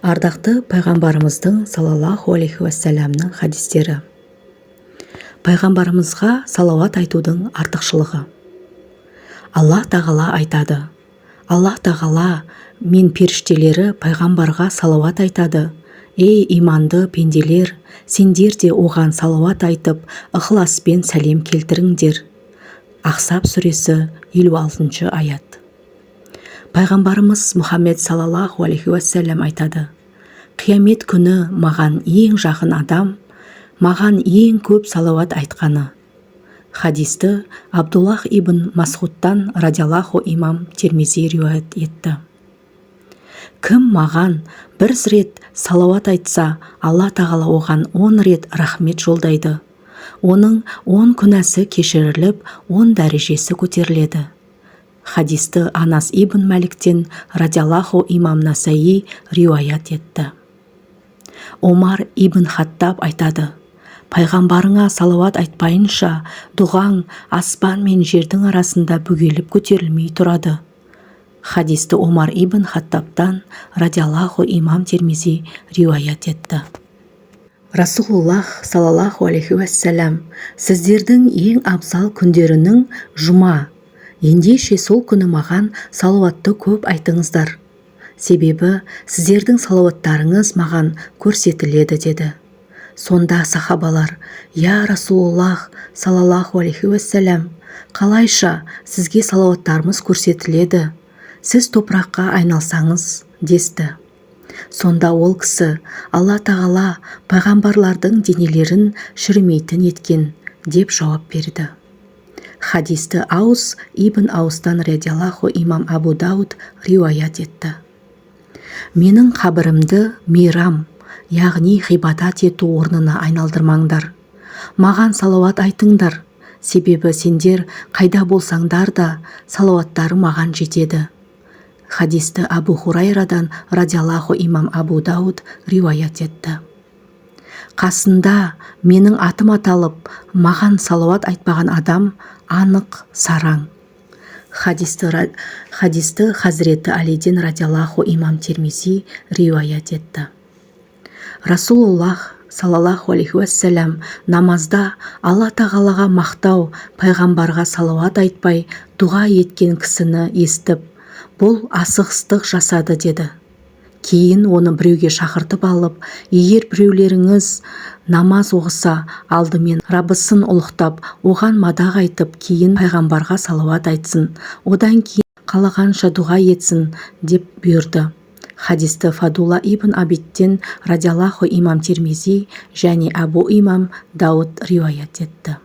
Ардақты пайғамбарымыздың саллаллаху алейхи уассаламның хадистері. Пайғамбарымызға салауат айтудың артықшылығы. Аллах тағала айтады: Аллах тағала мен періштелері пайғамбарға салауат айтады. Ей иманды пенделер, сендер де оған салауат айтып, ықыласпен сәлем келтіріңдер. Ахсаб сүресі 56 аят. Пайғамбарымыз Мұхаммед саллаллаху алейхи уассалам айтады: Қиямет күні маған ең жақын адам, маған ең көп салауат айтқаны. Хадисті Абдуллах ибн Масғудтан радиаллаху имам Тирмизи риуаят етті. Кім маған бір рет салауат айтса, Алла тағала оған 10 рет рахмет жолдайды. Оның 10 күнәсі кешіріліп, 10 дәрежесі көтеріледі. Хадисті Анас ибн Маликтен радиаллаху имам Насаи риуаят етті. Омар ибн Хаттаб айтады: Пайғамбарыңа салауат айтпайынша, дұғаң аспан мен жердің арасында бүгеліп көтерілмей тұрады. Хадисті Омар ибн Хаттабтан радиаллаху имам Тирмизи риуаят етті. Расулуллах саллаллаху алейхи уассалам: сіздердің ең абзал күндерінің жұма. Ендеше сол күні маған салауатты көп айтыңыздар. Себебі сіздердің салауаттарыңыз маған көрсетіледі деді. Сонда сахабалар: Я Расулуллах саллаллаху алейхи уассалам, қалайша сізге салауаттарымыз көрсетіледі? Сіз топыраққа айналсаңыз десті. Сонда ол кісі: Алла тағала пайғамбарлардың денелерін шірімейтін еткен деп жауап берді. Хадисті Аус ибн Аустан радиаллаху имам Абу Дауд риуаят етті. Менің қабірімді мейрам, яғни ғибадат ету орнына айналдырмаңдар. Маған салауат айтыңдар, себебі сендер қайда болсаңдар да салауаттары маған жетеді. Хадисті Абу Хурайрадан радиаллаху имам Абу Дауд риуаят етті. Қасында менің атым аталып, маған салауат айтпаған адам анық сараң. Хадисті Хазіреті Алиден радиаллаху имам Тирмизи риуаят етті. Расулуллах саллаллаху алейхи уассалам намазда Алла тағалаға мақтау, пайғамбарға салауат айтпай дұға еткен кісіні естіп, бұл асығыстық жасады деді. Кейін оны біреуге шақыртып алып, егер біреулеріңіз намаз оқыса, алдымен Раббысын ұлықтап, оған мадақ айтып, кейін пайғамбарға салауат айтсын, одан кейін қалағанша дұға етсін деп бұйырды. Хадисті Фадула ибн Абидтен радиаллаху имам Тирмизи және Абу имам Дауд риуаят етті.